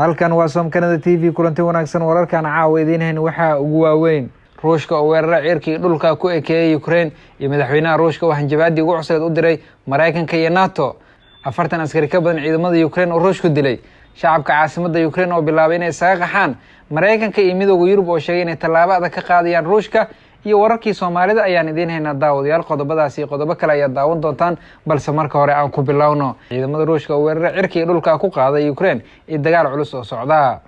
halkan waa Somkanada TV kulanti wanaagsan wararkan caawa idiin waxa ugu waaweyn Ruushka oo weerar cirkii dhulka ku ekeeyay Ukraine iyo madaxweynaha Ruushka waxaan jawaabdi ugu cusub u diray Mareykanka iyo NATO 40 askari ka badan ciidamada Ukraine oo Ruushku dilay shacabka caasimadda Ukraine oo bilaabay inay isaga qaxaan Mareykanka iyo midowga Yurub oo sheegay inay tallaabo ka qaadayaan Ruushka iyo wararkii Soomaalida ayaan idiin haynaa daawadayaal qodobadaas iyo qodobo kale ayaa daawan doontaan balse marka hore aan ku bilowno ciidamada Ruushka oo weerar cirkii dhulka ku qaaday Ukraine iyo dagaal culus oo socda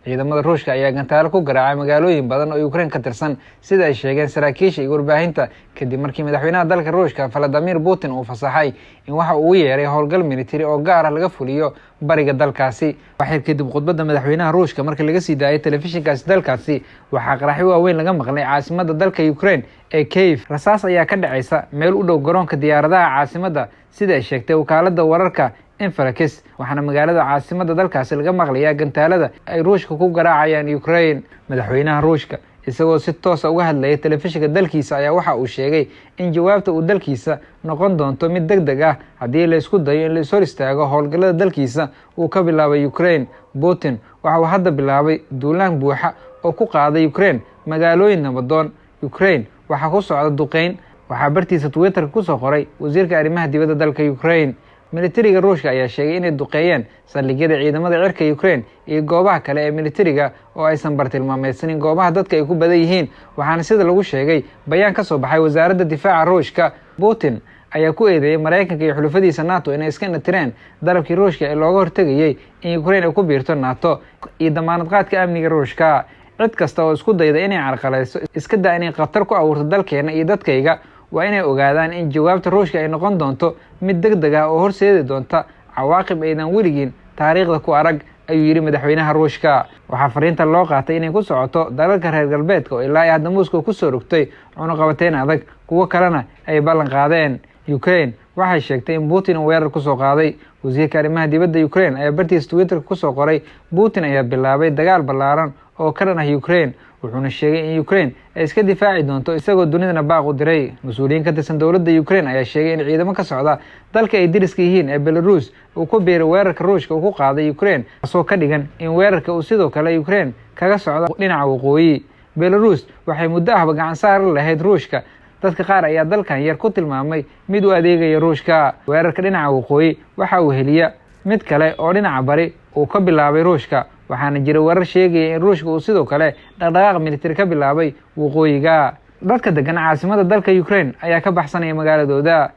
ciidamada Ruushka ayaa gantaal ku garaacay magaalooyin badan oo Ukraine ka tirsan sida ay sheegeen saraakiisha iyo warbaahinta kadib markii madaxweynaha dalka Ruushka Vladimir Putin uu fasaxay in waxa uu yeeray howlgal military oo gaar ah laga fuliyo bariga dalkaasi waxay kadib khudbadda madaxweynaha Ruushka markii laga sii daayay telefishinkaasi dalkaasi waxa qaraxyo waaweyn laga maqlay caasimadda dalka Ukraine ee Kyiv rasaas ayaa ka dhacaysa meel u dhow garoonka diyaaradaha caasimadda sida ay sheegtay wakaaladda wararka Infrax waxaana magaalada caasimadda dalkaasi laga maqlayaa gantaalada ay Ruushka ku garaacayaan Ukraine madaxweynaha Ruushka isagoo si toos ah uga hadlaya telefishinka dalkiisa ayaa waxa uu sheegay in jawaabta uu dalkiisa noqon doonto mid degdeg ah haddii la isku dayo in la soo istaago howlgallada dalkiisa uu ka bilaabay Ukraine Putin waxa uu hadda bilaabay duulaan buuxa oo ku qaaday Ukraine magaalooyin nabadoon Ukraine waxa ku socda duqeyn waxa bartiisa Twitter ku soo qoray wasiirka arrimaha dibadda dalka Ukraine militariga Ruushka ayaa sheegay inay duqeeyeen saldhigyada ciidamada cirka Ukraine iyo goobaha kale ee militariga oo aysan bartilmaameedsanin goobaha dadka ay ku badan yihiin waxaana sida lagu sheegay bayaan ka soo baxay wasaaradda difaaca Ruushka Putin ayaa ku eedeeyay Mareykanka iyo xulafadiisa NATO inay iska natireen dalabkii Ruushka ee looga hortagayay in Ukraine ay ku biirto NATO iyo damaanad qaadka amniga Ruushka cid kasta oo isku dayda inay carqalayso iska daa inay khatar ku abuurto dalkeena iyo dadkayga waa inay ogaadaan in jawaabta Ruushka ay noqon doonto mid degdeg ah oo horseedi doonta cawaaqib aydan weligiin taariikhda ku arag ayuu yiri madaxweynaha Ruushka waxa fariinta loo qaatay inay ku socoto dalalka reer galbeedka oo ilaa hadda Moscow ku soo rogtay cunaqabateyn adag kuwa kalena ay ballan qaadeen Ukraine waxay sheegtay in Putin uu weerar ku soo qaaday wasiirka arrimaha dibadda Ukraine ayaa bartiisa Twitter ku soo qoray Putin ayaa bilaabay dagaal ballaaran oo ka dhan ah Ukraine wuxuuna sheegay in Ukraine ay iska difaaci doonto isagoo dunidana baaq u diray mas'uuliyiin ka tirsan dowladda Ukraine ayaa sheegay in ciidamo ka socda dalka ay diriska yihiin ee Belarus uu ku biiray weerarka Ruushka uu ku qaaday Ukraine taasoo ka dhigan in weerarka uu sidoo kale Ukraine kaga socdo dhinaca waqooyi Belarus waxay muddo ahba gacan saar lahayd Ruushka dadka qaar ayaa dalkan yar ku tilmaamay mid u adeegaya Ruushka weerarka dhinaca waqooyi waxa uu heliya mid kale oo dhinaca bari uu ka bilaabay Ruushka waxaana jira warar sheegaya in Ruushka uu sidoo kale dhaqdhaqaaq military ka bilaabay waqooyiga dadka degan caasimadda dalka Ukraine ayaa ka baxsanaya magaaladooda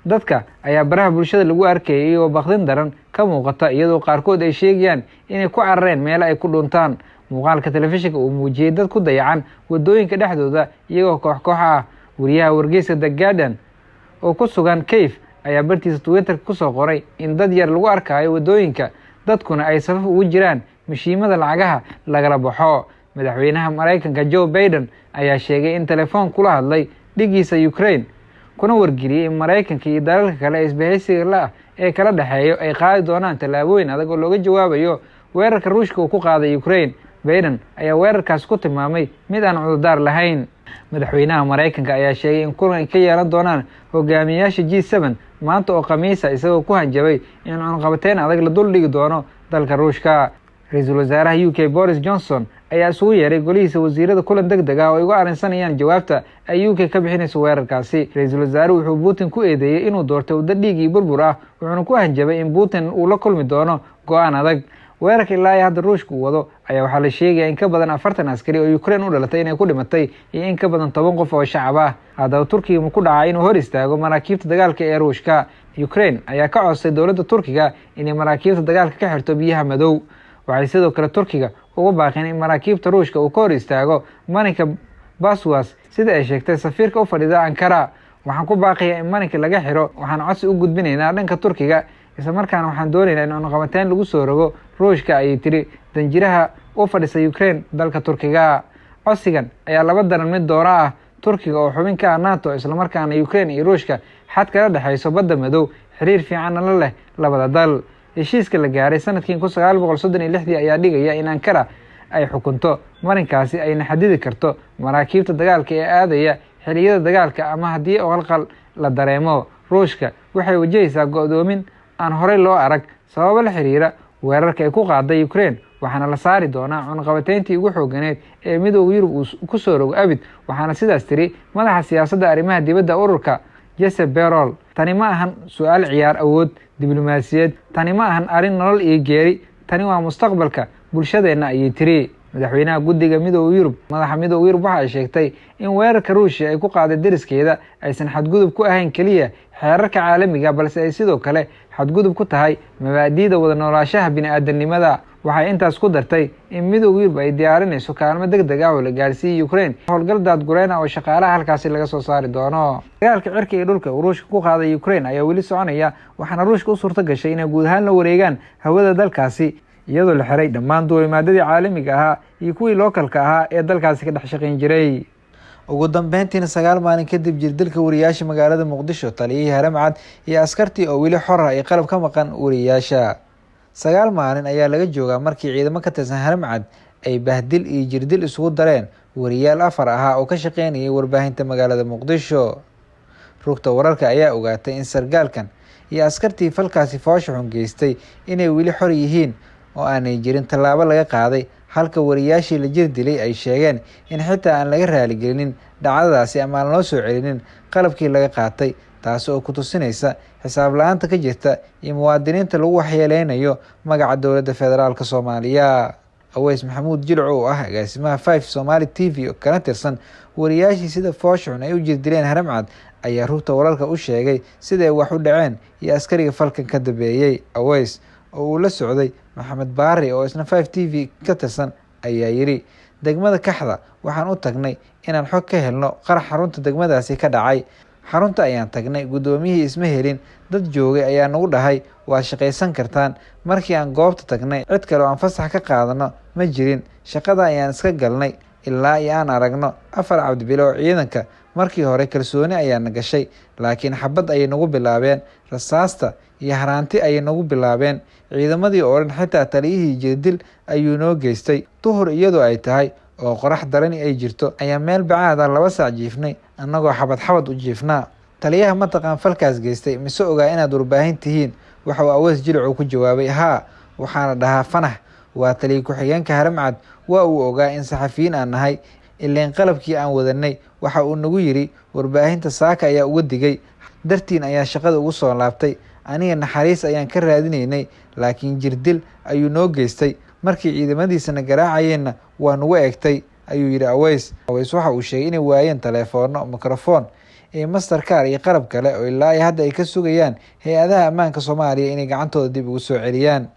dadka ayaa baraha bulshada lagu arkayay iyagoo baqdin daran ka muuqata iyadoo qaarkood ay sheegayaan inay ku carareen meel ay ku dhuntaan muuqaalka telefishinka uu muujiyay dad ku dayacan wadooyinka dhexdooda iyagoo koox ah wariyaha wargeyska The Guardian oo ku sugan Kyiv ayaa bartiisa Twitter ku soo qoray in dad yar lagu arkayo wadooyinka dadkuna ay safaf ugu jiraan mashiimada lacagaha lagala baxo madaxweynaha Mareykanka Joe Biden ayaa sheegay in telefoon kula hadlay dhigiisa Ukraine kuna wargeliyay in Mareykanka iyo dalalka kale isbahaysiga la ee kala dhaxeeyo ay qaadi doonaan tallaabooyin adag oo looga jawaabayo weerarka Ruushka uu ku qaaday Ukraine Biden ayaa weerarkaas ku tilmaamay mid aan cudurdaar lahayn madaxweynaha Mareykanka ayaa sheegay in kulan ay ka yeelan doonaan hogaamiyayaasha G7 maanta oo Khamiisa isagoo ku hanjabay in cunaqabateyn adag la dul dhigi doono dalka Ruushka ra'iisul wasaaraha UK Boris Johnson ayaa isugu yeeray golihiisa wasiirada kulan degdeg ah oo ay uga arrinsanayaan jawaabta ay UK ka bixinayso weerarkaasi ra'iisul wasaaruhu wuxuu Putin ku eedeeyay inuu doortay waddo dhiig iyo burbur ah wuxuuna ku hanjabay in Putin uu la kulmi doono go'aan adag weerarka ilaa hadda Ruushka uu wado ayaa waxaa la sheegay in ka badan 40 askari oo Ukraine u dhalatay inay ku dhimatay iyo in ka badan 10 qof oo shacab ah haddaba Turkiga ma ku dhacay inuu hor istaago maraakiibta dagaalka ee Ruushka Ukraine ayaa ka codsay dowladda Turkiga inay maraakiibta dagaalka ka xirto biyaha madow waxay sidoo kale Turkiga ugu baaqeen in maraakiibta Ruushka uu ka hor istaago marinka Baswas sida ay sheegtay safiirka u fadhida Ankara waxaan ku baaqayaa in marinka laga xiro waxaan codsi u gudbinaynaa dhanka Turkiga isla markaana waxaan doonaynaa in cunaqabateyn lagu soo rogo Ruushka ay tiri danjiraha u fadhisa Ukraine dalka Turkiga codsigan ayaa laba daran mid doora ah Turkiga oo xubin ka ah NATO isla markaana Ukraine iyo Ruushka xad kala dhaxayso badda madow xiriir fiican la leh labada dal heshiiska la gaaray sanadkii 1936 ayaa dhigaya in Ankara ay xukunto marinkaasi ayna xadidi karto maraakiibta dagaalka ee aadaya xilliyada dagaalka ama haddii qalqal la dareemo Ruushka waxay wajahaysaa go'doomin aan horey loo arag sabab la xiriira weerarka ay ku qaaday Ukraine waxaana la saari doonaa cunaqabateyntii ugu xooganeed ee midowda Yurub uu ku soo rogo abid, waxaana sidaas tiri madaxa siyaasadda arrimaha dibadda ururka Josep Borrell. Tani ma ahan su'aal ciyaar awood diblomaasiyadeed, tani ma ahan arrin nolol iyo geeri, tani waa mustaqbalka bulshadeena ayay tiri. madaxweynaha guddiga midowda Yurub madaxa midowda Yurub waxa ay sheegtay in weerarka Ruushia ay ku qaaday deriskeeda aysan xadgudub ku ahayn kaliya xeerarka caalamiga balse ay sidoo kale xadgudub ku tahay mabaadi'da wada noolaanshaha bini'aadanimada. waxay intaas ku dartay in midowda Yurub ay diyaarinayso kaalmo degdeg ah oo la gaarsiiyay Ukraine, howlgal daadgurayn ah oo shaqaalaha halkaasi laga soo saari doono. dagaalka cirka iyo dhulka uu Ruushka ku qaaday Ukraine ayaa weli soconaya, waxaana Ruushka u suurto gashay inay guud ahaan la wareegaan hawada dalkaasi iyadoo la xiray dhammaan duulimaadadii caalamiga ahaa iyo kuwii lookalka ahaa ee dalkaasi ka dhex shaqayn jiray. ugu dambeyntiina 9 maalin kadib jirdilka wariyaasha magaalada Muqdisho, taliyihii Haramcad iyo askartii oo weli xor ah ay qalab ka maqan wariyaasha. 9 maalin ayaa laga joogaa markii ciidamo ka tirsan Haramcad ay bahdil iyo jirdil isugu dareen wariyaal 4 ah oo ka shaqeynayay warbaahinta magaalada Muqdisho. rugta wararka ayaa ogaatay in sargaalkan iyo askartii falkaasi foosho xun geystay inay weli xor yihiin oo aanay jirin tallaabo laga qaaday, halka wariyaashii la jir dilay ay sheegeen in xitaa aan laga raaligelinin dhacdadaasi ama aan loo soo celinin qalabkii laga qaatay, taasi oo ku tusinaysa xisaab la-aanta ka jirta iyo muwaadiniinta lagu waxyeeleynayo magaca dowladda federaalk Soomaaliya. Aweys Maxamuud Jilco oo ah agaasimaha 5 Somali TV oo kana tirsan wariyaashii sida foosho xun ay u jir dileen Haramcad ayaa rugta wararka u sheegay sida ay wax u dhaceen iyo askariga falkan ka dambeeyay. Aweys oo uu la socday Maxamed Baari oo isna 5 TV ka tirsan ayaa yiri degmada Kaxda waxaan u tagnay inaan xog ka helno qarax xarunta degmadaasi ka dhacay. xarunta ayaan tagnay, gudoomiyihii isma helin, dad joogay ayaa nagu dhahay waa shaqaysan kartaan. markii aan goobta tagnay cid kale oo aan fasax ka qaadano ma jirin, shaqada ayaan iska galnay ilaa iyo aan aragno 4 cabdibile oo ciidanka. markii hore kalsooni ayaana gashay, laakiin xabad ayay nagu bilaabeen, rasaasta iyo haraanti ayay nagu bilaabeen. ciidamadii oo dhan xitaa taliyihii jirdil ayuu noo geystay. duhur iyadoo ay tahay oo qorax darani ay jirto ayaa meel bacaad ah 2 saac jiifnay annagoo xabad u jiifnaa. taliyaha mataqaan falkaas geystay mise ogaa inaad warbaahin tihiin? waxa uu Aweys Jilco ku jawaabay haa, waxaana dhahaa Fanax waa taliye ku-xigeenka Haramcad, waa uu ogaa in saxafiyiin aan nahay, ileen qalabkii aan wadanay. waxa uu nagu yiri warbaahinta saaka ayaa uga digay, dartiin ayaa shaqada ugu soo laabtay, aniga naxariis ayaan ka raadinaynay, laakiin jirdil ayuu noo geystay. markii ciidamadiisana garaacayeenna waa nagu eegtay ayuu yiri Aweys. waxa uu sheegay inay waayeen taleefoonno, mikrafoon iyo mastercard iyo qalab kale oo ilaa hadda ay ka sugayaan hay-adaha ammaanka Soomaaliya inay gacantooda dib ugu soo celiyaan.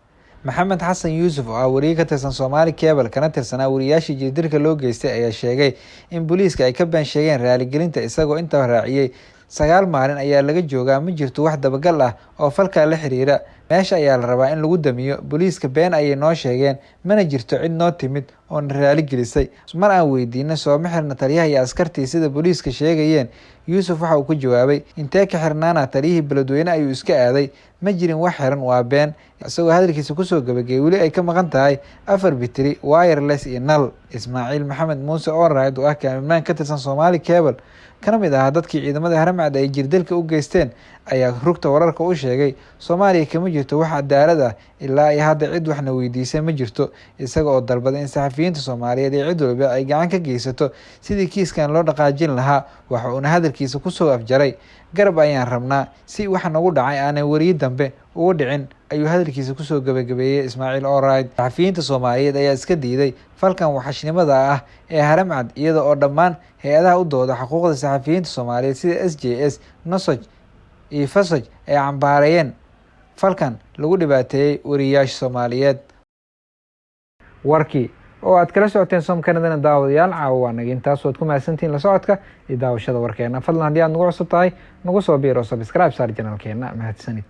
Maxamed Xasan Yuusuf oo ah wariye ka tirsan Somali Cable kana tirsanaa wariyaashii jirdilka loo geystay ayaa sheegay in booliiska ay ka been sheegeen raaligelinta, isagoo intaa raaciyay 9 maalin ayaa laga joogaa, ma jirto wax dabagal ah oo falkaa la xiriira. meesha ayaa la rabaa in lagu damiyo. booliiska been ayay noo sheegeen, mana jirto cid noo timid oo na raaligelisay. mar aan weydiinay sooma xirna taliyaha iyo askartii sida booliiska sheegayeen, Yuusuf waxa uu ku jawaabay intee ka xirnaana taliyihii beledweyne ayuu iska aaday, ma jirin wax xiran, waa been. isagoo hadalkiisa kusoo gabagay weli ay ka maqan tahay 4 bitri, wireless iyo nal. Ismaaciil Maxamed Muuse oo raad oo ah kaamilmaan ka tirsan Somali Cable kana mid ah dadkii ciidamada Haramcad ay jirdilka u geysteen ayaa rugta wararka u sheegay Soomaaliya kama jirto wax cadaalad ah ilaa iyo hadda cid waxna weydiisay ma jirto, isaga oo dalbaday in saxafiyiinta Soomaaliyeed ee cid walba ay gacan ka geysato sidii kiiskan loo dhaqaajin lahaa. waxa uuna hadalkiisa kusoo afjaray garab ayaan rabnaa si wax nagu dhacay aanay wariye dambe ugu dhicin, ayuu hadalkiisa kusoo gabagabeeyay Ismaaciil Oraid. saxafiyiinta Soomaaliyeed ayaa iska diiday falkan waxashnimada ah ee Haramcad, iyada oo dhammaan hay-adaha u dooda xuquuqda saxafiyiinta Soomaaliyeed sida SJS, Nosoj iyo Fasoj ay cambaareeyeen falkan lagu dhibaateeyay wariyaasha Soomaaliyeed. warkii oo aad kala socoteen Somkanadana daawadayaal caawa waa naga intaas. waad ku mahadsantihiin la socodka iyo daawashada warkeena. fadlan haddii aad nagu cusub tahay nagu soo biiro subscribe saar channelkeena. mahadsanid.